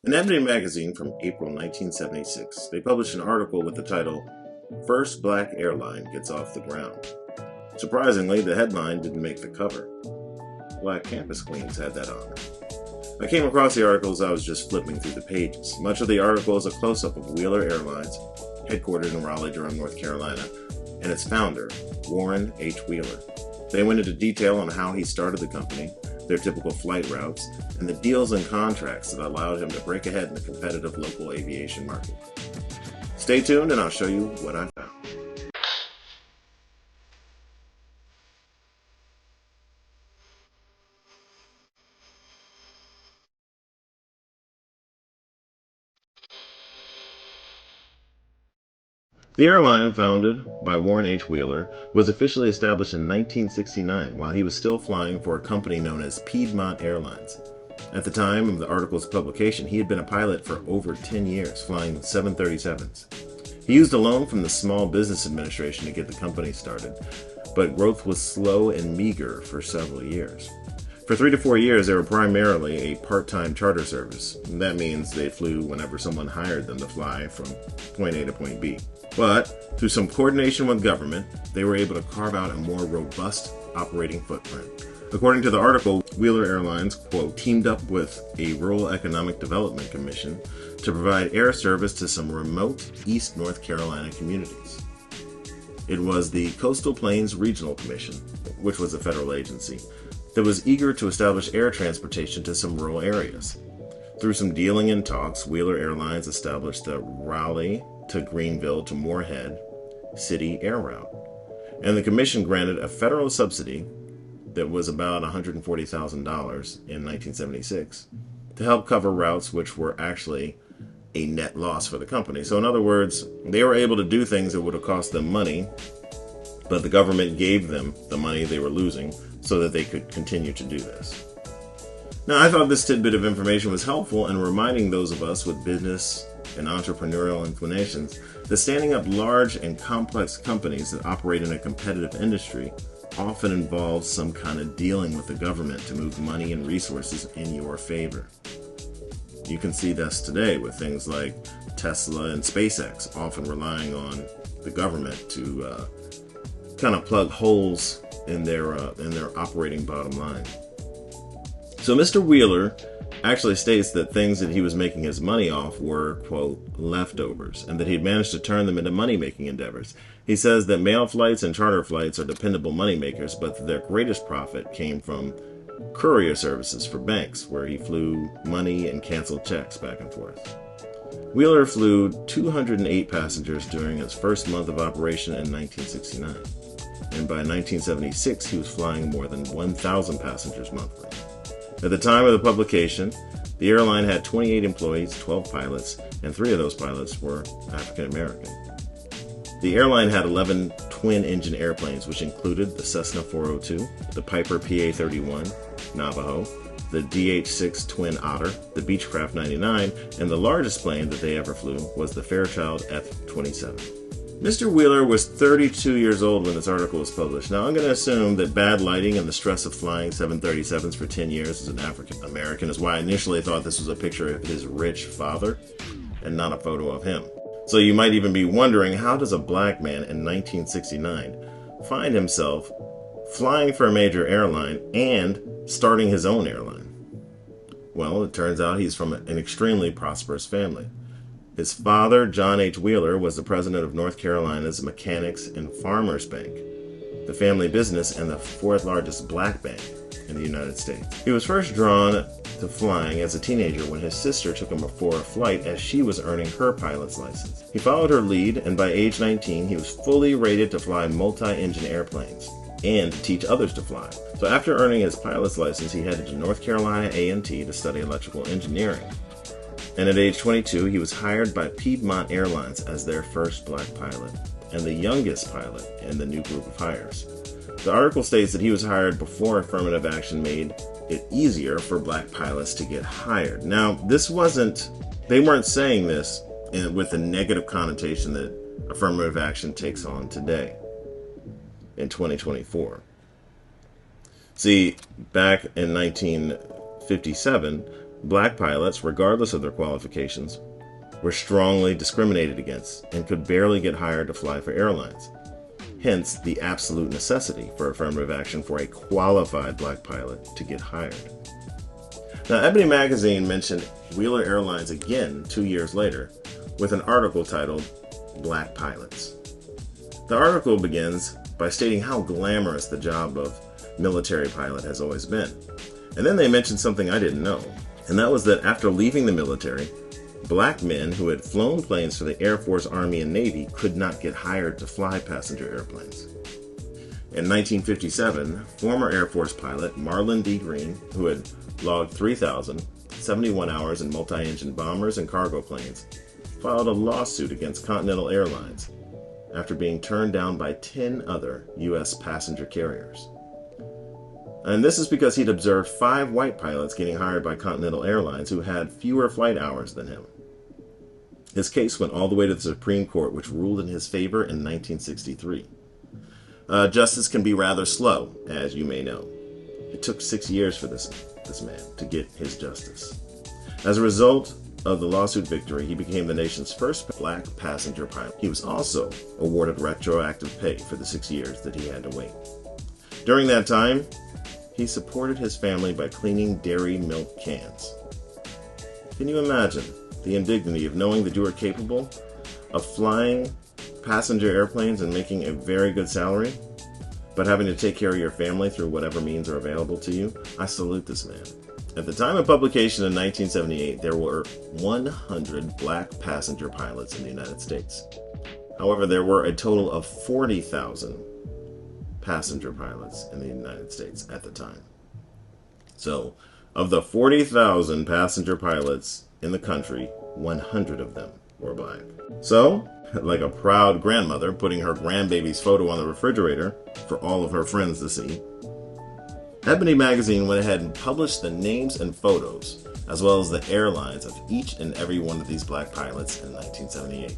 In Ebony Magazine from April 1976, they published an article with the title, "First Black Airline Gets Off the Ground." Surprisingly, the headline didn't make the cover. Black campus queens had that honor. I came across the article as I was just flipping through the pages. Much of the article is a close-up of Wheeler Airlines, headquartered in Raleigh-Durham, North Carolina, and its founder, Warren H. Wheeler. They went into detail on how he started the company, their typical flight routes, and the deals and contracts that allowed him to break ahead in the competitive local aviation market. Stay tuned and I'll show you what I found. The airline, founded by Warren H. Wheeler, was officially established in 1969 while he was still flying for a company known as Piedmont Airlines. At the time of the article's publication, he had been a pilot for over 10 years, flying 737s. He used a loan from the Small Business Administration to get the company started, but growth was slow and meager for several years. For 3 to 4 years, they were primarily a part-time charter service. That means they flew whenever someone hired them to fly from point A to point B. But through some coordination with government, they were able to carve out a more robust operating footprint. According to the article, Wheeler Airlines, quote, teamed up with a Rural Economic Development Commission to provide air service to some remote East North Carolina communities. It was the Coastal Plains Regional Commission, which was a federal agency, that was eager to establish air transportation to some rural areas. Through some dealing and talks, Wheeler Airlines established the Raleigh to Greenville to Moorhead City Air Route, and the commission granted a federal subsidy that was about $140,000 in 1976 to help cover routes which were actually a net loss for the company. So in other words, they were able to do things that would have cost them money, but the government gave them the money they were losing so that they could continue to do this. Now, I thought this tidbit of information was helpful in reminding those of us with business and entrepreneurial inclinations that standing up large and complex companies that operate in a competitive industry often involves some kind of dealing with the government to move money and resources in your favor. You can see this today with things like Tesla and SpaceX often relying on the government to kind of plug holes in their operating bottom line. So Mr. Wheeler actually states that things that he was making his money off were, quote, leftovers, and that he had managed to turn them into money-making endeavors. He says that mail flights and charter flights are dependable moneymakers, but that their greatest profit came from courier services for banks, where he flew money and canceled checks back and forth. Wheeler flew 208 passengers during his first month of operation in 1969, and by 1976 he was flying more than 1,000 passengers monthly. At the time of the publication, the airline had 28 employees, 12 pilots, and 3 of those pilots were African American. The airline had 11 twin-engine airplanes, which included the Cessna 402, the Piper PA-31 Navajo, the DH-6 Twin Otter, the Beechcraft 99, and the largest plane that they ever flew was the Fairchild F-27. Mr. Wheeler was 32 years old when this article was published. Now, I'm going to assume that bad lighting and the stress of flying 737s for 10 years as an African American is why I initially thought this was a picture of his rich father and not a photo of him. So you might even be wondering, how does a black man in 1969 find himself flying for a major airline and starting his own airline? Well, it turns out he's from an extremely prosperous family. His father, John H. Wheeler, was the president of North Carolina's Mechanics and Farmers Bank, the family business and the 4th largest black bank in the United States. He was first drawn to flying as a teenager when his sister took him for a flight as she was earning her pilot's license. He followed her lead, and by age 19, he was fully rated to fly multi-engine airplanes and to teach others to fly. So after earning his pilot's license, he headed to North Carolina A&T to study electrical engineering. And at age 22, he was hired by Piedmont Airlines as their first black pilot, and the youngest pilot in the new group of hires. The article states that he was hired before affirmative action made it easier for black pilots to get hired. Now, they weren't saying this with the negative connotation that affirmative action takes on today in 2024. See, back in 1957, Black pilots, regardless of their qualifications, were strongly discriminated against and could barely get hired to fly for airlines. Hence, the absolute necessity for affirmative action for a qualified black pilot to get hired. Now, Ebony Magazine mentioned Wheeler Airlines again 2 years later with an article titled Black Pilots. The article begins by stating how glamorous the job of military pilot has always been. And then they mentioned something I didn't know, and that was that after leaving the military, black men who had flown planes for the Air Force, Army, and Navy could not get hired to fly passenger airplanes. In 1957, former Air Force pilot Marlon D Green, who had logged 3,071 hours in multi-engine bombers and cargo planes, filed a lawsuit against Continental Airlines after being turned down by 10 other U.S. passenger carriers. And this is because he'd observed 5 white pilots getting hired by Continental Airlines who had fewer flight hours than him. His case went all the way to the Supreme Court, which ruled in his favor in 1963. Justice can be rather slow, as you may know. It took 6 years for this man to get his justice. As a result of the lawsuit victory, he became the nation's first black passenger pilot. He was also awarded retroactive pay for the 6 years that he had to wait. During that time, he supported his family by cleaning dairy milk cans. Can you imagine the indignity of knowing that you are capable of flying passenger airplanes and making a very good salary, but having to take care of your family through whatever means are available to you? I salute this man. At the time of publication in 1978, there were 100 black passenger pilots in the United States. However, there were a total of 40,000 passenger pilots in the United States at the time. So, of the 40,000 passenger pilots in the country, 100 of them were black. So, like a proud grandmother putting her grandbaby's photo on the refrigerator for all of her friends to see, Ebony Magazine went ahead and published the names and photos, as well as the airlines of each and every one of these black pilots in 1978.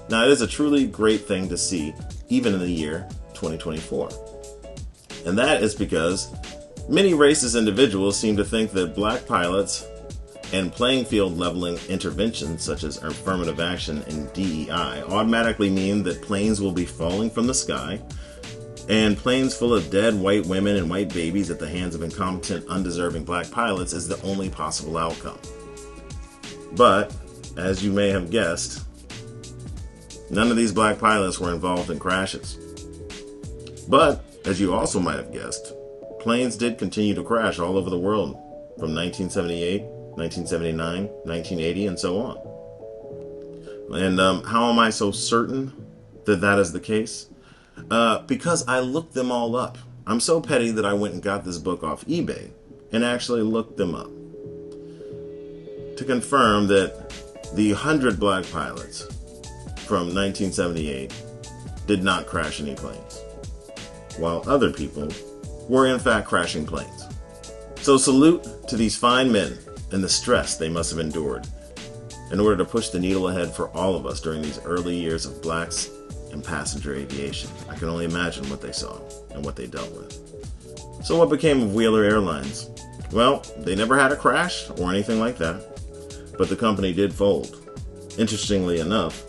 Now, it is a truly great thing to see, even in the year 2024. And that is because many racist individuals seem to think that black pilots and playing field leveling interventions such as affirmative action and DEI automatically mean that planes will be falling from the sky, and planes full of dead white women and white babies at the hands of incompetent, undeserving black pilots is the only possible outcome. But, as you may have guessed, none of these black pilots were involved in crashes. But, as you also might have guessed, planes did continue to crash all over the world from 1978, 1979, 1980, and so on. And how am I so certain that that is the case? Because I looked them all up. I'm so petty that I went and got this book off eBay and actually looked them up to confirm that the 100 black pilots from 1978 did not crash any planes, while other people were in fact crashing planes. So salute to these fine men and the stress they must have endured in order to push the needle ahead for all of us during these early years of blacks in passenger aviation. I can only imagine what they saw and what they dealt with. So what became of Wheeler Airlines? Well, they never had a crash or anything like that, but the company did fold. Interestingly enough,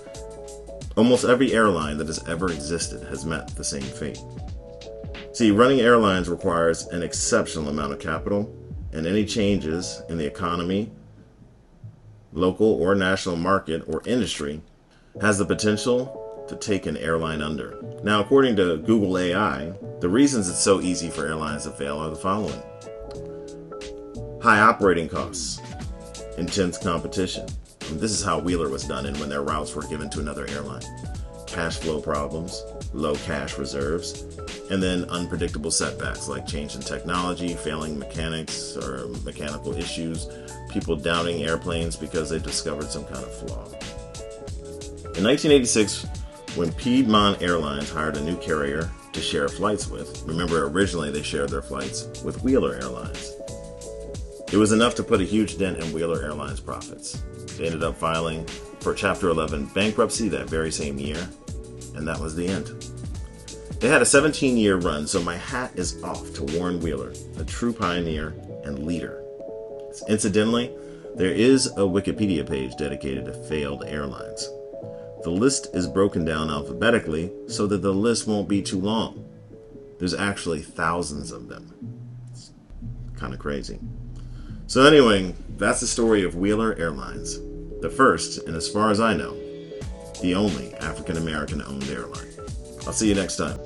almost every airline that has ever existed has met the same fate. See, running airlines requires an exceptional amount of capital, and any changes in the economy, local or national market or industry has the potential to take an airline under. Now, according to Google AI, the reasons it's so easy for airlines to fail are the following: high operating costs, intense competition. This is how Wheeler was done and when their routes were given to another airline. Cash flow problems, low cash reserves, and then unpredictable setbacks like change in technology, failing mechanics or mechanical issues, people doubting airplanes because they discovered some kind of flaw. In 1986, when Piedmont Airlines hired a new carrier to share flights with, remember originally they shared their flights with Wheeler Airlines, it was enough to put a huge dent in Wheeler Airlines' profits. They ended up filing for Chapter 11 bankruptcy that very same year, and that was the end. They had a 17-year run, so my hat is off to Warren Wheeler, a true pioneer and leader. Incidentally, There is a Wikipedia page dedicated to failed airlines. The list is broken down alphabetically so that the list won't be too long. There's actually thousands of them. It's kind of crazy. So anyway, that's the story of Wheeler Airlines. The first, and as far as I know, the only African-American owned airline. I'll see you next time.